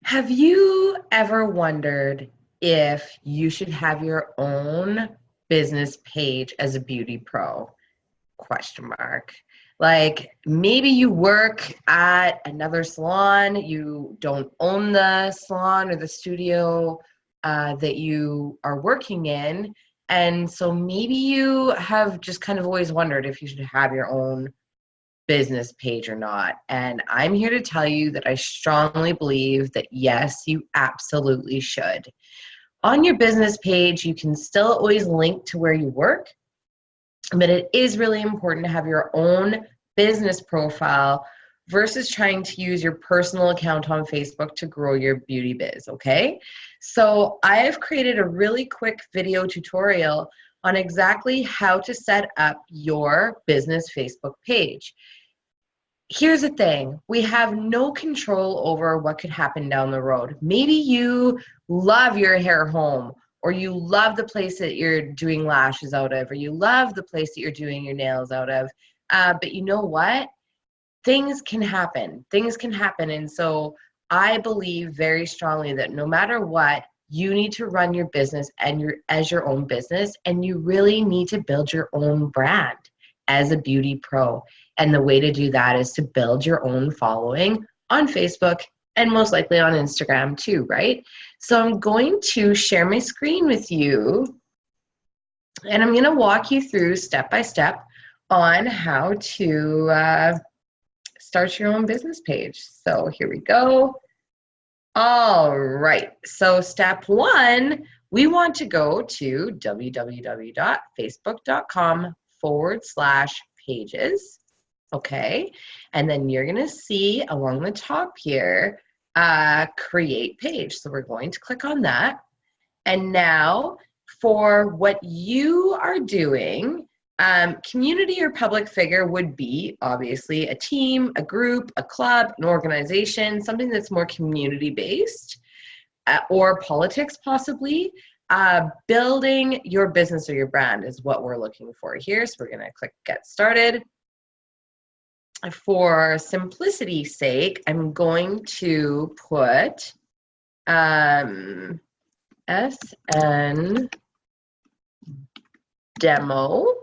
Have you ever wondered if you should have your own business page as a beauty pro? Question mark. Like maybe you work at another salon, you don't own the salon or the studio that you are working in. And so maybe you have just kind of always wondered if you should have your own business page or not. And I'm here to tell you that I strongly believe that yes, you absolutely should. On your business page, you can still always link to where you work, but it is really important to have your own business profile versus trying to use your personal account on Facebook to grow your beauty biz, okay? So I have created a really quick video tutorial on exactly how to set up your business Facebook page. Here's the thing, we have no control over what could happen down the road. Maybe you love your hair home, or you love the place that you're doing lashes out of, or you love the place that you're doing your nails out of. But you know what? Things can happen. Things can happen. And so I believe very strongly that no matter what, you need to run your business as your own business, and you really need to build your own brand as a beauty pro. And the way to do that is to build your own following on Facebook and most likely on Instagram too, right? So I'm going to share my screen with you, and I'm going to walk you through step by step on how to start your own business page. So here we go. All right, so step one, we want to go to www.facebook.com/pages, okay? And then you're gonna see along the top here, create page. So we're going to click on that. And now for what you are doing, community or public figure would be obviously a team, a group, a club, an organization, something that's more community based, or politics possibly. Building your business or your brand is what we're looking for here. So we're going to click get started. For simplicity's sake, I'm going to put SN demo.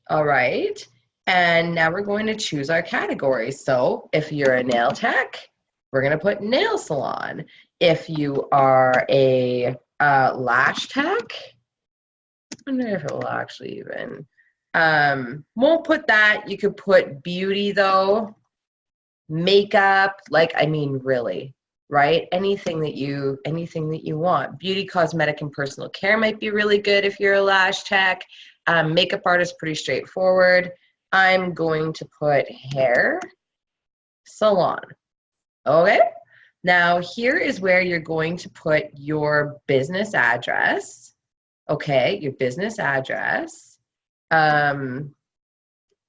All right, and now we're going to choose our category. So if you're a nail tech, we're going to put nail salon. If you are a lash tech, I wonder if it will actually even, won't put that. You could put beauty though, makeup, like, I mean, really, right? Anything that you want. Beauty, cosmetic, and personal care might be really good if you're a lash tech. Makeup artist, pretty straightforward. I'm going to put hair salon. Okay. Now here is where you're going to put your business address. Okay, your business address. Hang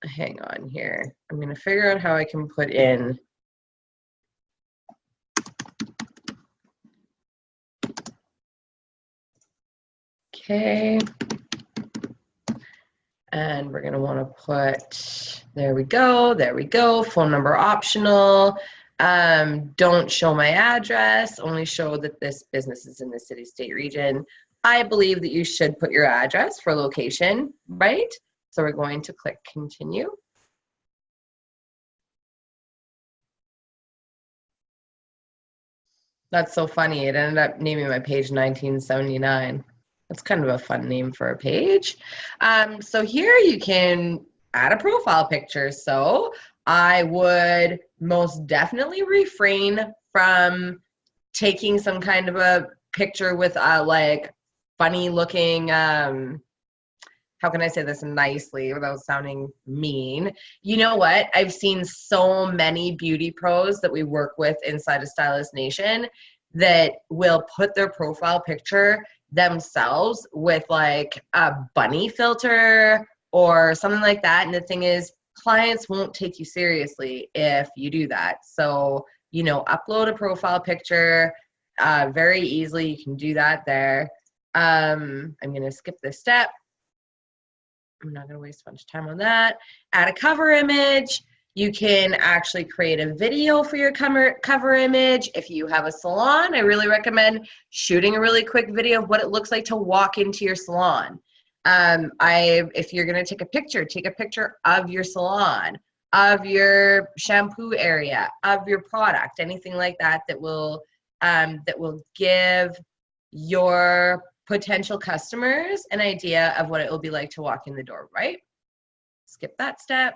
on here. I'm going to figure out how I can put in. Okay. And we're going to want to put, there we go, phone number optional. Don't show my address, only show that this business is in the city, state, region. I believe that you should put your address for location, right? So we're going to click continue. That's so funny. It ended up naming my page 1979. That's kind of a fun name for a page. So here you can add a profile picture. So I would most definitely refrain from taking some kind of a picture with like funny looking, how can I say this nicely without sounding mean? You know what? I've seen so many beauty pros that we work with inside of Stylist Nation that will put their profile picture themselves with like a bunny filter or something like that. And the thing is, clients won't take you seriously if you do that. So, you know, upload a profile picture very easily. You can do that there. I'm going to skip this step. I'm not going to waste a bunch of time on that. Add a cover image. You can actually create a video for your cover image. If you have a salon, I really recommend shooting a really quick video of what it looks like to walk into your salon. If you're going to take a picture of your salon, of your shampoo area, of your product, anything like that that will give your potential customers an idea of what it will be like to walk in the door, right? Skip that step.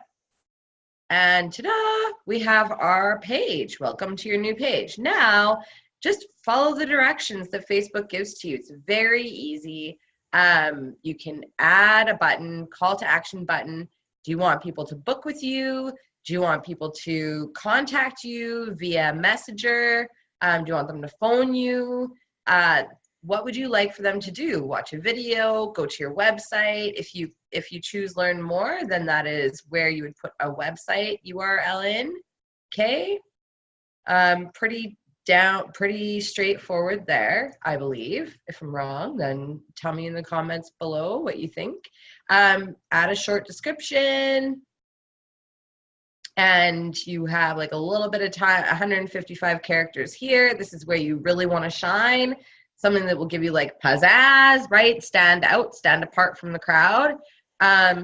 And ta-da, we have our page. Welcome to your new page. Now, just follow the directions that Facebook gives to you. It's very easy. You can add a button, call to action button. Do you want people to book with you? Do you want people to contact you via Messenger? Do you want them to phone you? What would you like for them to do? Watch a video, go to your website. If you choose learn more, then that is where you would put a website URL in. Okay. Pretty straightforward there, I believe. If I'm wrong, then tell me in the comments below what you think. Add a short description. And you have like a little bit of time, 155 characters here. This is where you really want to shine. Something that will give you like pizzazz, right? Stand out, stand apart from the crowd.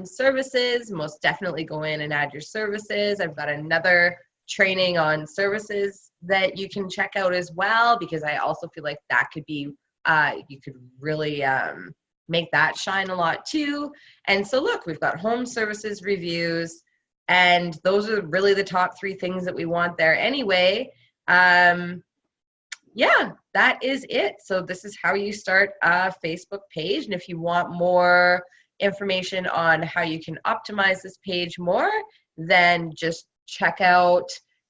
Services, most definitely go in and add your services. I've got another training on services that you can check out as well, because I also feel like that could be, you could really make that shine a lot too. And so look, we've got home services, reviews, and those are really the top 3 things that we want there anyway. Yeah, that is it. So this is how you start a Facebook page. And if you want more information on how you can optimize this page more, then just check out,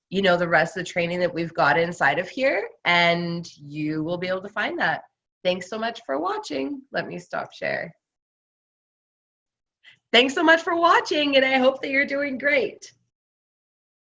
you know, the rest of the training that we've got inside of here, and you will be able to find that. Thanks so much for watching. Let me stop share. Thanks so much for watching, and I hope that you're doing great.